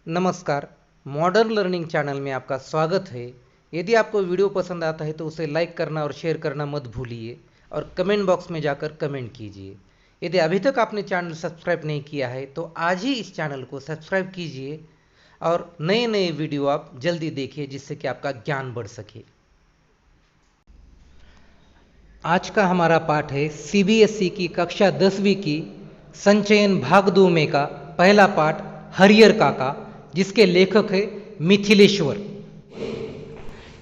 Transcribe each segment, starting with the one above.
नमस्कार। Modern learning channel में आपका स्वागत है। यदि आपको वीडियो पसंद आता है तो उसे लाइक करना और शेयर करना मत भूलिए और कमेंट बॉक्स में जाकर कमेंट कीजिए। यदि अभी तक आपने चैनल सब्सक्राइब नहीं किया है तो आज ही इस चैनल को सब्सक्राइब कीजिए और नए नए वीडियो आप जल्दी देखिए जिससे कि आपका ज्ञान बढ़ सके। आज का हमारा पाठ है सीबीएसई की कक्षा 10वीं की संचयन भाग 2 में का पहला पाठ हरियर काका, जिसके लेखक है मिथिलेश्वर।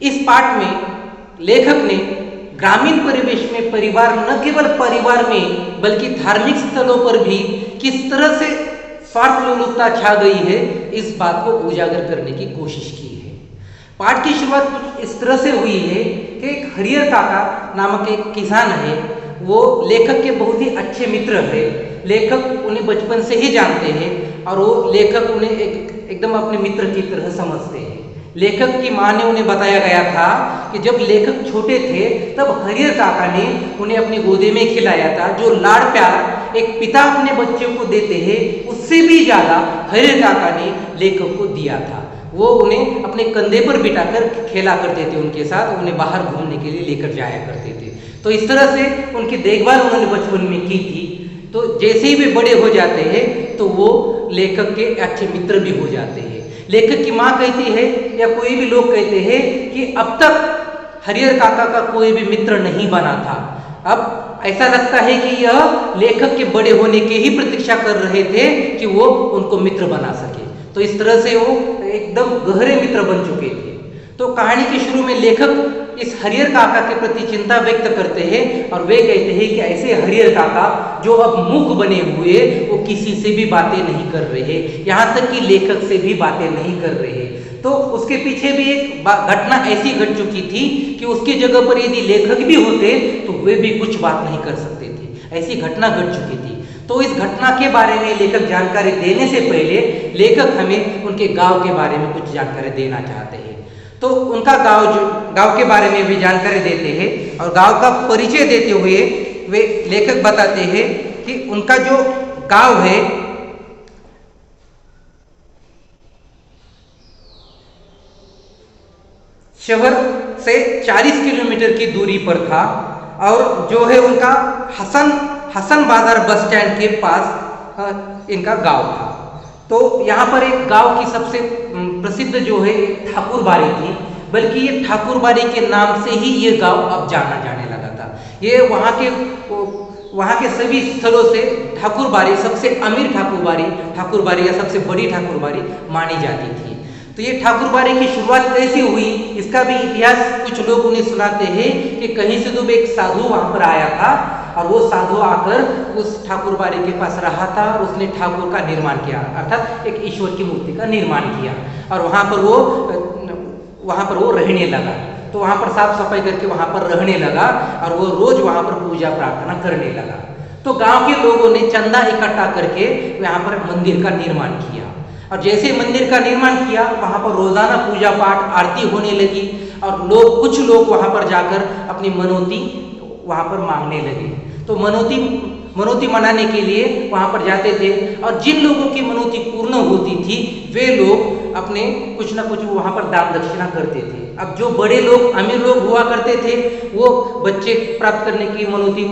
इस पाठ में लेखक ने ग्रामीण परिवेश में परिवार, न केवल परिवार में बल्कि धार्मिक स्थलों पर भी किस तरह से स्वार्थ लोलुपता छा गई है, इस बात को उजागर करने की कोशिश की है। पाठ की शुरुआत कुछ इस तरह से हुई है कि एक हरियर काका नामक एक किसान है। वो लेखक के बहुत ही अच्छे मित्र है। लेखक उन्हें बचपन से ही जानते हैं और वो लेखक उन्हें एकदम अपने मित्र की तरह समझते हैं। लेखक की माँ ने उन्हें बताया गया था कि जब लेखक छोटे थे तब हरियर काका ने उन्हें अपनी गोदी में खिलाया था। जो लाड़ प्यार एक पिता अपने बच्चे को देते हैं, उससे भी ज्यादा हरियर काका ने लेखक को दिया था। वो उन्हें अपने कंधे पर बिठाकर खेला करते थे, उनके साथ उन्हें बाहर घूमने के लिए लेकर जाया करते थे। तो इस तरह से उनकी देखभाल उन्होंने बचपन में की थी। तो जैसे ही वे बड़े हो जाते हैं तो वो लेखक के अच्छे मित्र भी हो जाते हैं। लेखक की माँ कहती है या कोई भी लोग कहते हैं कि अब तक हरियर काका का कोई भी मित्र नहीं बना था। अब ऐसा लगता है कि यह लेखक के बड़े होने की ही प्रतीक्षा कर रहे थे कि वो उनको मित्र बना सके। तो इस तरह से वो एकदम गहरे मित्र बन चुके थे। तो कहानी के शुरू में लेखक इस हरियर काका के प्रति चिंता व्यक्त करते हैं और वे कहते हैं कि ऐसे हरियर काका जो अब मूक बने हुए, वो किसी से भी बातें नहीं कर रहे, यहाँ तक कि लेखक से भी बातें नहीं कर रहे। तो उसके पीछे भी एक घटना ऐसी घट चुकी थी कि उसकी जगह पर यदि लेखक भी होते तो वे भी कुछ बात नहीं कर सकते थे। ऐसी घटना घट चुकी थी। तो इस घटना के बारे में लेखक जानकारी देने से पहले लेखक हमें उनके गांव के बारे में कुछ जानकारी देना चाहते हैं। तो उनका गांव के बारे में भी जानकारी देते हैं और गांव का परिचय देते हुए वे लेखक बताते हैं कि उनका जो गांव है शहर से 40 किलोमीटर की दूरी पर था और जो है उनका हसन बाजार बस स्टैंड के पास इनका गांव था। तो यहाँ पर एक गांव की सबसे प्रसिद्ध जो है ठाकुरबाड़ी थी, बल्कि ये ठाकुरबाड़ी के नाम से ही ये गांव अब जाना जाने लगा था। ये वहाँ के सभी स्थलों से ठाकुरबाड़ी सबसे अमीर ठाकुरबाड़ी या सबसे बड़ी ठाकुरबाड़ी मानी जाती थी। तो ये ठाकुरबाड़ी की शुरुआत कैसे हुई, इसका भी इतिहास कुछ लोग उन्हें सुनाते हैं कि कहीं से तो एक साधु वहां पर आया था और वो साधु आकर उस ठाकुरबाड़ी के पास रहा था और उसने ठाकुर का निर्माण किया, अर्थात एक ईश्वर की मूर्ति का निर्माण किया और वहां पर वो रहने लगा। तो वहां पर साफ सफाई करके वहां पर रहने लगा और वो रोज वहां पर पूजा प्रार्थना करने लगा। तो गांव के लोगों ने चंदा इकट्ठा करके यहाँ पर मंदिर का निर्माण किया और जैसे मंदिर का निर्माण किया वहां पर रोजाना पूजा पाठ आरती होने लगी और कुछ लोग वहां पर जाकर अपनी मनौती वहां पर मांगने लगे। तो मनौती मनाने के लिए वहां पर जाते थे और जिन लोगों की मनौती पूर्ण होती थी वे लोग अपने कुछ ना कुछ वहां पर दान दक्षिणा करते थे। अब जो बड़े लोग अमीर लोग हुआ करते थे वो बच्चे प्राप्त करने की मनौती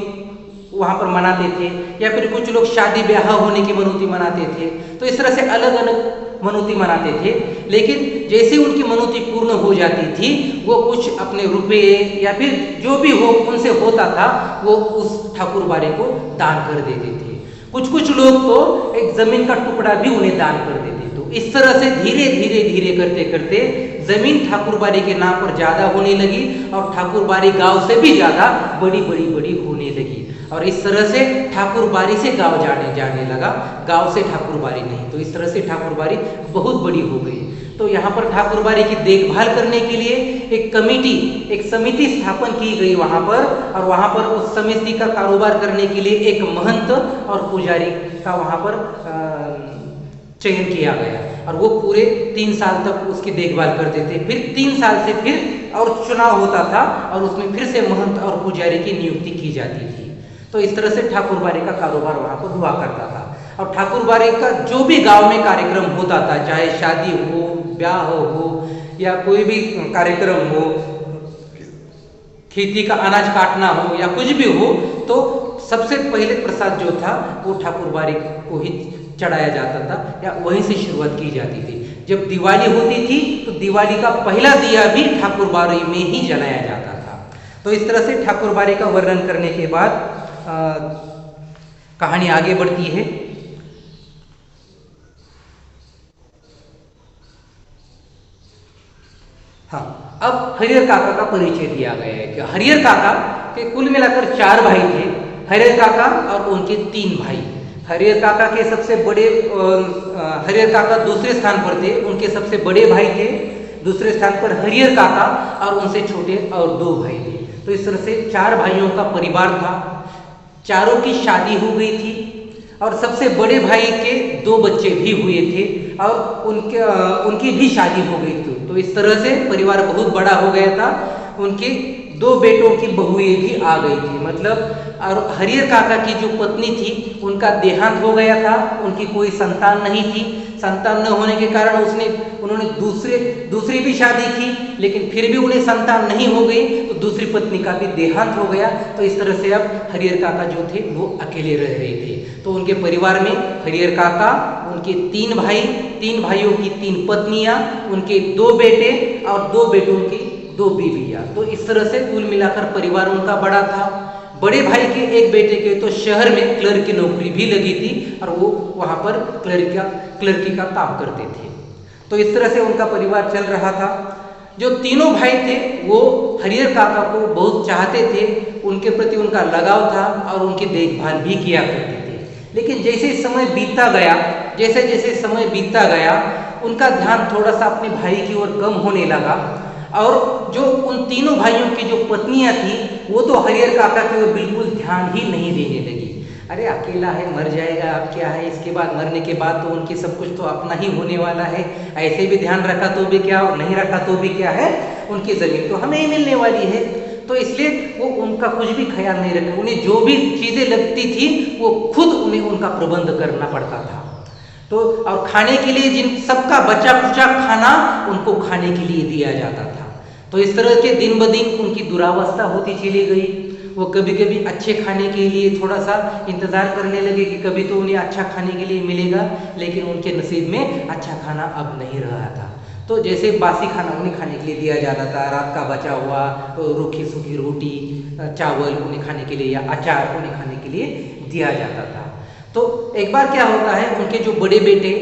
वहां पर मनाते थे या फिर कुछ लोग शादी ब्याह होने की मनौती मनाते थे। तो इस तरह से अलग अलग मनौती मनाते थे। लेकिन जैसे उनकी मनौती पूर्ण हो जाती थी वो कुछ अपने रुपए या फिर जो भी हो उनसे होता था वो उस ठाकुरबाड़ी को दान कर देते थे। कुछ लोग तो एक जमीन का टुकड़ा भी उन्हें दान कर देते। तो इस तरह से धीरे करते करते जमीन ठाकुरबाड़ी के नाम पर ज्यादा होने लगी और ठाकुरबाड़ी गांव से भी ज्यादा बड़ी होने लगी और इस तरह से ठाकुरबाड़ी से गांव जाने लगा, गांव से ठाकुरबाड़ी नहीं। तो इस तरह से ठाकुरबाड़ी बहुत बड़ी हो गई। तो यहाँ पर ठाकुरबाड़ी की देखभाल करने के लिए एक समिति स्थापन की गई वहां पर और वहां पर उस समिति का कारोबार करने के लिए एक महंत और पुजारी का वहां पर चयन किया गया और वो पूरे 3 साल तक उसकी देखभाल करते थे। फिर 3 साल से फिर और चुनाव होता था और उसमें फिर से महंत और पुजारी की नियुक्ति की जाती थी। तो इस तरह से ठाकुरबाड़ी का कारोबार वहां पर हुआ करता था। और ठाकुरबाड़ी का जो भी गांव में कार्यक्रम होता था, चाहे शादी हो, ब्याह हो या कोई भी कार्यक्रम हो, खेती का अनाज काटना हो या कुछ भी हो, तो सबसे पहले प्रसाद जो था वो ठाकुरबाड़ी को ही चढ़ाया जाता था या वहीं से शुरुआत की जाती थी। जब दिवाली होती थी तो दिवाली का पहला दिया भी ठाकुरबाड़ी में ही जलाया जाता था। तो इस तरह से ठाकुरबाड़ी का वर्णन करने के बाद कहानी आगे बढ़ती है। हाँ, अब हरिहर काका का परिचय दिया गया है कि हरिहर काका के कुल मिलाकर 4 भाई थे। हरिहर काका और उनके 3 भाई। हरिहर काका के सबसे बड़े हरिहर काका दूसरे स्थान पर थे, उनके सबसे बड़े भाई थे दूसरे स्थान पर हरिहर काका और उनसे छोटे और 2 भाई थे। तो इस तरह से 4 भाइयों का परिवार था। चारों की शादी हो गई थी और सबसे बड़े भाई के 2 बच्चे भी हुए थे और उनकी भी शादी हो गई थी। तो इस तरह से परिवार बहुत बड़ा हो गया था। उनके 2 बेटों की बहुएं भी आ गई थी, मतलब और हरिहर काका की जो पत्नी थी उनका देहांत हो गया था, उनकी कोई संतान नहीं थी। संतान न होने के कारण उन्होंने दूसरी भी शादी की, लेकिन फिर भी उन्हें संतान नहीं हो गई, तो दूसरी पत्नी का भी देहांत हो गया। तो इस तरह से अब हरिहर काका जो थे वो अकेले रह रहे थे। तो उनके परिवार में हरिहर काका, उनके 3 भाई, 3 भाइयों की 3 पत्नियां, उनके 2 बेटे और 2 बेटों की 2 बीवियां। तो इस तरह से कुल मिलाकर परिवार उनका बड़ा था। बड़े भाई के एक बेटे के तो शहर में क्लर्क की नौकरी भी लगी थी और वो वहां पर क्लर्की का काम करते थे। तो इस तरह से उनका परिवार चल रहा था। जो तीनों भाई थे वो हरिहर काका को बहुत चाहते थे, उनके प्रति उनका लगाव था और उनकी देखभाल भी किया करते थे। लेकिन जैसे समय बीतता गया, जैसे समय बीतता गया, उनका ध्यान थोड़ा सा अपने भाई की ओर कम होने लगा और जो उन तीनों भाइयों की जो पत्नियां थी वो तो हरिहर काका की ओर बिल्कुल ध्यान ही नहीं देने लगी। अरे अकेला है, मर जाएगा, अब क्या है, इसके बाद मरने के बाद तो उनकी सब कुछ तो अपना ही होने वाला है, ऐसे भी ध्यान रखा तो भी क्या और नहीं रखा तो भी क्या है, उनकी जमीन तो हमें ही मिलने वाली है। तो इसलिए वो उनका कुछ भी ख्याल नहीं रखा। उन्हें जो भी चीजें लगती थी वो खुद उन्हें उनका प्रबंध करना पड़ता था। तो और खाने के लिए जिन सबका बचा खुचा खाना उनको खाने के लिए दिया जाता था। तो इस तरह के दिन ब दिन उनकी दुरावस्था होती चली गई। वो कभी कभी अच्छे खाने के लिए थोड़ा सा इंतजार करने लगे कि कभी तो उन्हें अच्छा खाने के लिए मिलेगा, लेकिन उनके नसीब में अच्छा खाना अब नहीं रहा था। तो जैसे बासी खाना उन्हें खाने के लिए दिया जाता था, रात का बचा हुआ रूखी सूखी रोटी, चावल उन्हें खाने के लिए या अचार उन्हें खाने के लिए दिया जाता था। तो एक बार क्या होता है, उनके जो बड़े बेटे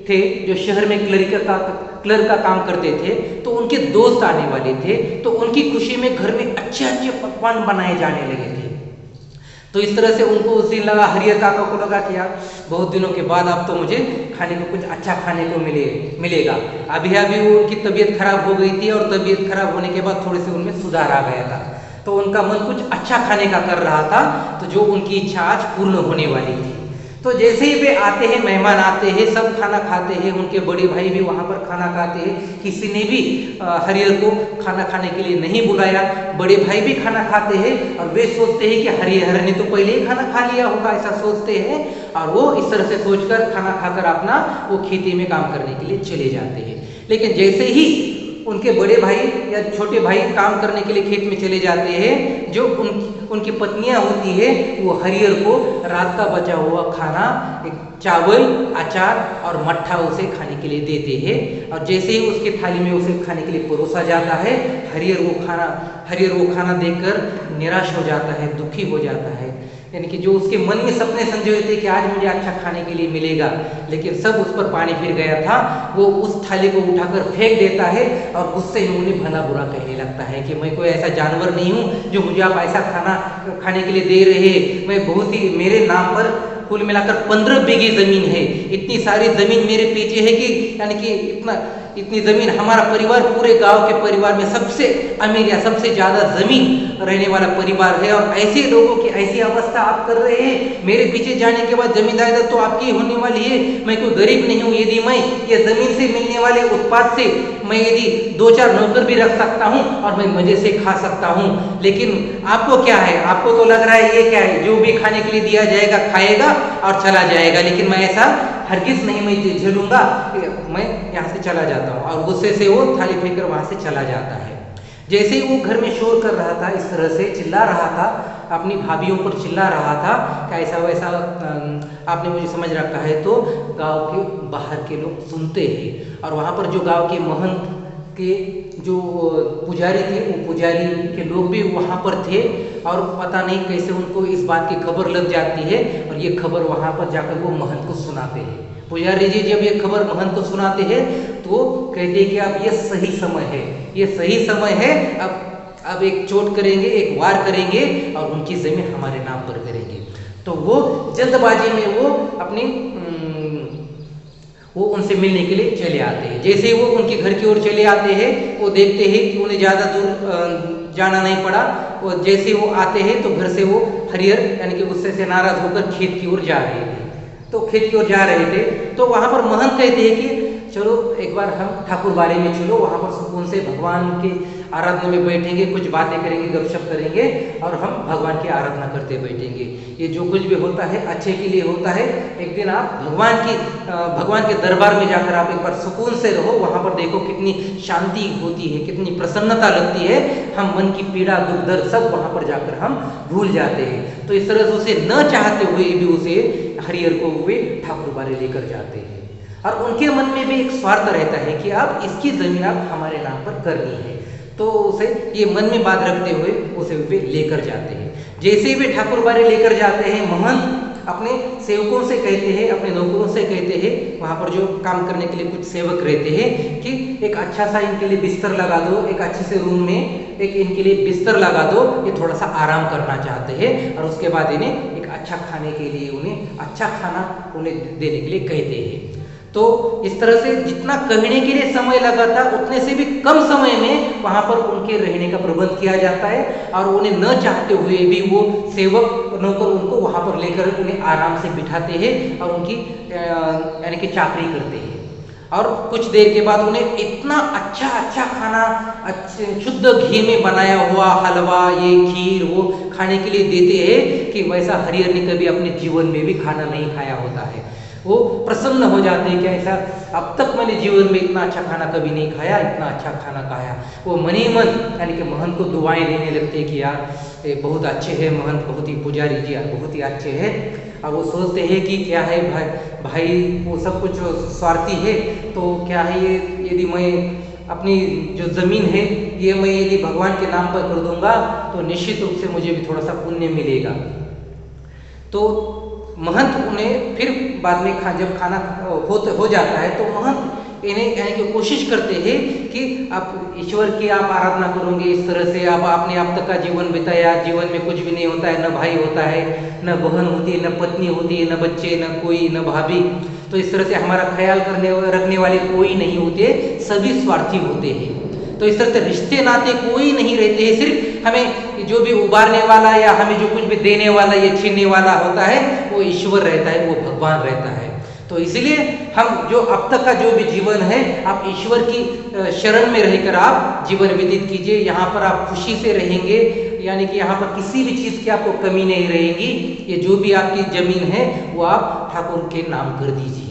थे जो शहर में क्लर्क का काम करते थे, तो उनके दोस्त आने वाले थे। तो उनकी खुशी में घर में अच्छे अच्छे पकवान बनाए जाने लगे थे। तो इस तरह से उनको उस दिन लगा, हरिहर काका को लगा कि यार बहुत दिनों के बाद अब तो मुझे खाने को कुछ अच्छा खाने को मिलेगा। अभी वो उनकी तबीयत खराब हो गई थी और तबीयत खराब होने के बाद थोड़े से उनमें सुधार आ गया था। तो उनका मन कुछ अच्छा खाने का कर रहा था, तो जो उनकी इच्छा आज पूर्ण होने वाली थी। तो जैसे ही वे आते हैं, मेहमान आते हैं, सब खाना खाते हैं, उनके बड़े भाई भी वहाँ पर खाना खाते हैं। किसी ने भी हरिहर को खाना खाने के लिए नहीं बुलाया। बड़े भाई भी खाना खाते हैं और वे सोचते हैं कि हरिहर ने तो पहले ही खाना खा लिया होगा, ऐसा सोचते हैं। और वो इस तरह से सोचकर खाना खाकर अपना वो खेती में काम करने के लिए चले जाते हैं। लेकिन जैसे ही उनके बड़े भाई या छोटे भाई काम करने के लिए खेत में चले जाते हैं, जो उनकी पत्नियां होती है वो हरिहर को रात का बचा हुआ खाना, एक चावल, अचार और मट्ठा उसे खाने के लिए देते हैं। और जैसे ही उसके थाली में उसे खाने के लिए परोसा जाता है, हरिहर वो खाना देखकर निराश हो जाता है, दुखी हो जाता है। यानी कि जो उसके मन में सपने संजोए थे कि आज मुझे अच्छा खाने के लिए मिलेगा, लेकिन सब उस पर पानी फिर गया था। वो उस थाली को उठाकर फेंक देता है और गुस्से में उन्हें भला बुरा कहने लगता है कि मैं कोई ऐसा जानवर नहीं हूँ जो मुझे आप ऐसा खाना खाने के लिए दे रहे। मैं बहुत ही, मेरे नाम पर कुल मिलाकर 15 बीघे जमीन है, इतनी सारी जमीन मेरे पीछे है कि यानी कि इतनी जमीन, हमारा परिवार पूरे गांव के परिवार में सबसे अमीर या सबसे ज्यादा जमीन रहने वाला परिवार है, और ऐसे लोगों की ऐसी अवस्था आप कर रहे हैं। मेरे पीछे जाने के बाद जमींदारी तो आपकी होने वाली है। मैं कोई गरीब नहीं हूँ, यदि मैं ये जमीन से मिलने वाले उत्पाद से मैं यदि 2-4 नौकर भी रख सकता हूँ और मैं मजे से खा सकता हूँ, लेकिन आपको क्या है, आपको तो लग रहा है ये क्या है, जो भी खाने के लिए दिया जाएगा खाएगा और चला जाएगा, लेकिन मैं ऐसा हरगिज नहीं मैं झेलूंगा, मैं यहाँ से चला जाता हूँ। और गुस्से से वो थाली फेंककर वहां से चला जाता है। जैसे ही वो घर में शोर कर रहा था, इस तरह से चिल्ला रहा था, अपनी भाभीयों पर चिल्ला रहा था कि ऐसा वैसा आपने मुझे समझ रखा है, तो गांव के बाहर के लोग सुनते हैं। और वहाँ पर जो गांव के महंत के जो पुजारी थे, वो पुजारी के लोग भी वहाँ पर थे, और पता नहीं कैसे उनको इस बात की खबर लग जाती है, और ये खबर वहाँ पर जाकर वो महंत को सुनाते हैं। पुजारी जी जब ये खबर महंत को सुनाते हैं तो कहते हैं कि अब ये सही समय है, ये सही समय है, अब एक चोट करेंगे, एक वार करेंगे और उनकी जमीन हमारे नाम पर करेंगे। तो वो जल्दबाजी में वो अपनी वो उनसे मिलने के लिए चले आते हैं। जैसे ही वो उनके घर की ओर चले आते हैं, वो देखते हैं कि उन्हें ज़्यादा दूर जाना नहीं पड़ा, और जैसे ही वो आते हैं तो घर से वो हरिहर यानी कि गुस्से से नाराज होकर खेत की ओर जा रहे थे। तो खेत की ओर जा रहे थे तो वहाँ पर महंत कहते हैं कि चलो एक बार हम ठाकुर बाड़ी में चलो, वहाँ पर सुकून से भगवान के आराधना में बैठेंगे, कुछ बातें करेंगे, गपशप करेंगे और हम भगवान की आराधना करते बैठेंगे। ये जो कुछ भी होता है अच्छे के लिए होता है। एक दिन आप भगवान के दरबार में जाकर आप एक बार सुकून से रहो, वहाँ पर देखो कितनी शांति होती है, कितनी प्रसन्नता लगती है, हम मन की पीड़ा दुख दर्द सब वहाँ पर जाकर हम भूल जाते हैं। तो इस तरह से उसे न चाहते हुए भी उसे हरिहर को वे ठाकुर बाड़ी लेकर जाते हैं, और उनके मन में भी एक स्वार्थ रहता है कि अब इसकी जमीन आप हमारे नाम पर करनी है। तो उसे ये मन में बात रखते हुए उसे वे लेकर जाते हैं। जैसे ही वे ठाकुर बाड़ी लेकर जाते हैं, महंत अपने सेवकों से कहते हैं, अपने नौकरों से कहते हैं, वहाँ पर जो काम करने के लिए कुछ सेवक रहते हैं कि एक अच्छा सा इनके लिए बिस्तर लगा दो, एक अच्छे से रूम में एक इनके लिए बिस्तर लगा दो, ये थोड़ा सा आराम करना चाहते हैं, और उसके बाद इन्हें एक अच्छा खाने के लिए उन्हें अच्छा खाना उन्हें देने के लिए कहते हैं। तो इस तरह से जितना कहने के लिए समय लगा था उतने से भी कम समय में वहाँ पर उनके रहने का प्रबंध किया जाता है, और उन्हें न चाहते हुए भी वो सेवक नौकर उनको वहाँ पर लेकर उन्हें आराम से बिठाते हैं और उनकी यानी कि चाकरी करते हैं। और कुछ देर के बाद उन्हें इतना अच्छा खाना, अच्छे शुद्ध घी में बनाया हुआ हलवा, ये खीर वो खाने के लिए देते हैं कि वैसा हरिहर ने कभी अपने जीवन में भी खाना नहीं खाया होता है। वो प्रसन्न हो जाते हैं कि ऐसा अब तक मैंने जीवन में इतना अच्छा खाना कभी नहीं खाया, इतना अच्छा खाना खाया। वो मन ही मन यानी कि महंत को दुआएं देने लगते हैं कि यार ये बहुत अच्छे हैं महंत, बहुत ही पुजारी जी बहुत ही अच्छे हैं। और वो सोचते हैं कि क्या है भाई वो सब कुछ स्वार्थी है, तो क्या है ये यदि मैं अपनी जो ज़मीन है ये मैं यदि भगवान के नाम पर कर दूंगा तो निश्चित रूप से मुझे भी थोड़ा सा पुण्य मिलेगा। तो महंत उन्हें फिर बाद में जब खाना हो जाता है तो महंत इन्हें यानी कि कोशिश करते हैं कि आप ईश्वर की आप आराधना करोगे इस तरह से, आप आपने अब तक का जीवन बिताया, जीवन में कुछ भी नहीं होता है, न भाई होता है, न बहन होती है, न पत्नी होती है, न बच्चे, न कोई, न भाभी। तो इस तरह से हमारा ख्याल रखने वाले कोई नहीं होते, सभी स्वार्थी होते हैं। तो इस तरह से रिश्ते नाते कोई नहीं रहते हैं, सिर्फ हमें जो भी उबारने वाला या हमें जो कुछ भी देने वाला या छीनने वाला होता है वो ईश्वर रहता है, वो भगवान रहता है। तो इसलिए हम जो अब तक का जो भी जीवन है आप ईश्वर की शरण में रहकर आप जीवन व्यतीत कीजिए। यहाँ पर आप खुशी से रहेंगे, यानी कि यहाँ पर किसी भी चीज़ की आपको कमी नहीं रहेगी। ये जो भी आपकी जमीन है वो आप ठाकुर के नाम कर दीजिए।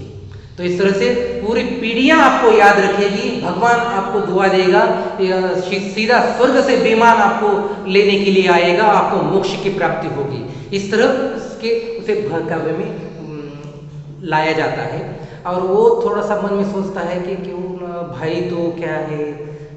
तो इस तरह से पूरी पीढ़ियां आपको याद रखेगी, भगवान आपको दुआ देगा, सीधा स्वर्ग से विमान आपको लेने के लिए आएगा, आपको मोक्ष की प्राप्ति होगी। इस तरह के उसे काव्य में लाया जाता है। और वो थोड़ा सा मन में सोचता है कि क्यों भाई तो क्या है,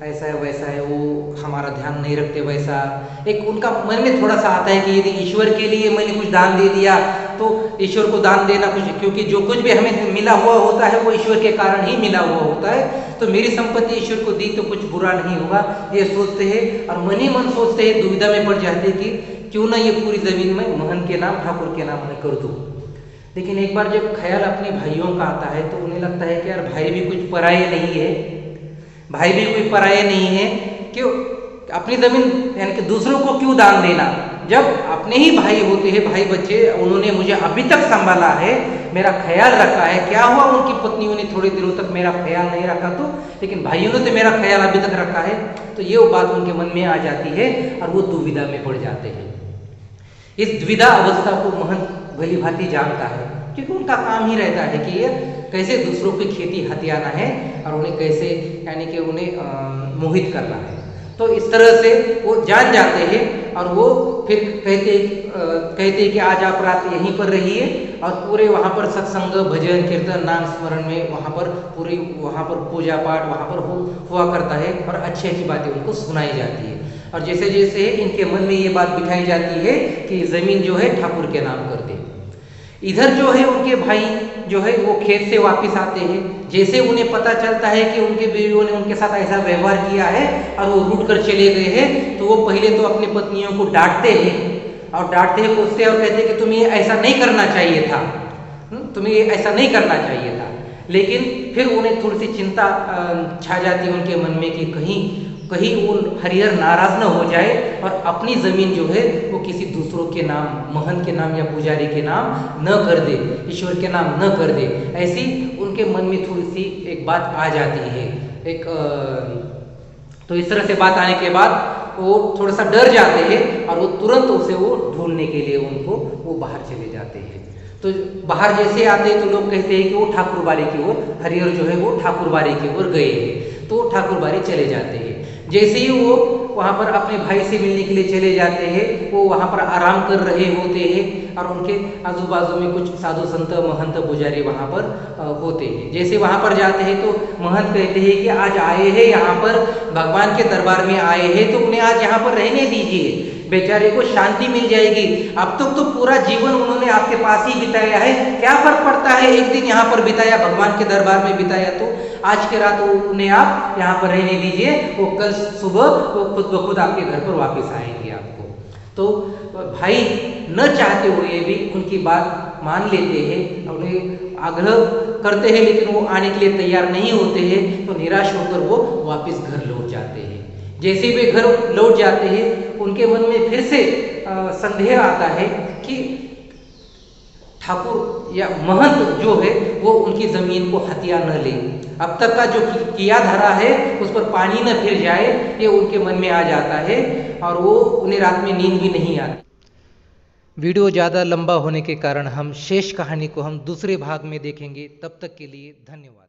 ऐसा है वैसा है, वो हमारा ध्यान नहीं रखते वैसा। एक उनका मन में थोड़ा सा आता है कि यदि ईश्वर के लिए मैंने कुछ दान दे दिया तो ईश्वर को दान देना कुछ, क्योंकि जो कुछ भी हमें मिला हुआ होता है वो ईश्वर के कारण ही मिला हुआ होता है, तो मेरी संपत्ति ईश्वर को दी तो कुछ बुरा नहीं होगा, ये सोचते हैं। और मन ही मन सोचते हैं, दुविधा में पड़ जाते हैं कि क्यों ना ये पूरी जमीन में महंत के नाम, ठाकुर के नाम में कर दूं। लेकिन एक बार जब ख्याल अपने भाइयों का आता है तो उन्हें लगता है कि यार भाई भी कुछ पराये नहीं है, भाई भी कोई पराये नहीं है। क्यों अपनी जमीन यानी कि दूसरों को क्यों दान देना, जब अपने ही भाई होते हैं, भाई बच्चे, उन्होंने मुझे अभी तक संभाला है, मेरा ख्याल रखा है। क्या हुआ उनकी पत्नियों ने थोड़े दिनों तक मेरा ख्याल नहीं रखा तो, लेकिन भाइयों ने तो मेरा ख्याल अभी तक रखा है। तो ये बात उनके मन में आ जाती है और वो दुविधा में पड़ जाते हैं। इस द्विधा अवस्था को महंत भली भांति जानता है, क्योंकि उनका काम ही रहता है कि ये कैसे दूसरों की खेती हथियाना है और उन्हें कैसे यानी कि उन्हें मोहित करना है। तो इस तरह से वो जान जाते हैं और वो फिर कहते कि आज आप रात यहीं पर रहिए और पूरे वहाँ पर सत्संग, भजन, कीर्तन, नाम स्मरण में वहाँ पर पूरी वहाँ पर पूजा पाठ वहाँ पर हुआ करता है और अच्छी अच्छी बातें उनको सुनाई जाती है। और जैसे जैसे इनके मन में ये बात बिठाई जाती है कि ज़मीन जो है ठाकुर के नाम कर दे। इधर जो है उनके भाई जो है वो खेत से वापस आते हैं। जैसे उन्हें पता चलता है कि उनके बीवियों ने उनके साथ ऐसा व्यवहार किया है और वो रूठ कर चले गए हैं, तो वो पहले तो अपनी पत्नियों को डांटते हैं और डांटते हैं, पूछते और कहते हैं कि तुम्हें ऐसा नहीं करना चाहिए था, तुम्हें ऐसा नहीं करना चाहिए था। लेकिन फिर उन्हें थोड़ी सी चिंता छा जाती है उनके मन में कि कहीं वो हरिहर नाराज न हो जाए और अपनी ज़मीन जो है वो किसी दूसरों के नाम, महंत के नाम या पुजारी के नाम न कर दे, ईश्वर के नाम न कर दे। ऐसी उनके मन में थोड़ी सी एक बात आ जाती है। तो इस तरह से बात आने के बाद वो थोड़ा सा डर जाते हैं और वो तुरंत उसे वो ढूंढने के लिए उनको वो बाहर चले जाते हैं। तो बाहर जैसे आते हैं तो लोग कहते हैं कि वो ठाकुरबाड़ी की ओर, हरिहर जो है वो ठाकुरबाड़ी की ओर गए हैं, तो ठाकुरबाड़ी चले जाते हैं। जैसे ही वो वहाँ पर अपने भाई से मिलने के लिए चले जाते हैं, वो वहाँ पर आराम कर रहे होते हैं और उनके आजू बाजू में कुछ साधु संत, महंत, पुजारी वहाँ पर होते हैं। जैसे वहाँ पर जाते हैं तो महंत कहते हैं कि आज आए हैं यहाँ पर, भगवान के दरबार में आए हैं, तो उन्हें आज यहाँ पर रहने दीजिए, बेचारे को शांति मिल जाएगी। अब तक तो पूरा जीवन उन्होंने आपके पास ही बिताया है, क्या फर्क पड़ता है, एक दिन यहाँ पर बिताया, भगवान के दरबार में बिताया, तो आज के रात उन्हें आप यहाँ पर रहने दीजिए, वो कल सुबह वो खुद ब खुद आपके घर पर वापस आएंगे आपको। तो भाई न चाहते हुए भी उनकी बात मान लेते हैं, उन्हें आग्रह करते हैं, लेकिन वो आने के लिए तैयार नहीं होते हैं। तो निराश होकर वो वापस घर लौट जाते हैं। जैसे वे घर लौट जाते हैं, उनके मन में फिर से संदेह आता है कि ठाकुर या महंत जो है वो उनकी ज़मीन को हथिया न ले, अब तक का जो किया धरा है उस पर पानी न फिर जाए, ये उनके मन में आ जाता है और वो उन्हें रात में नींद भी नहीं आती। वीडियो ज़्यादा लंबा होने के कारण हम शेष कहानी को हम दूसरे भाग में देखेंगे। तब तक के लिए धन्यवाद।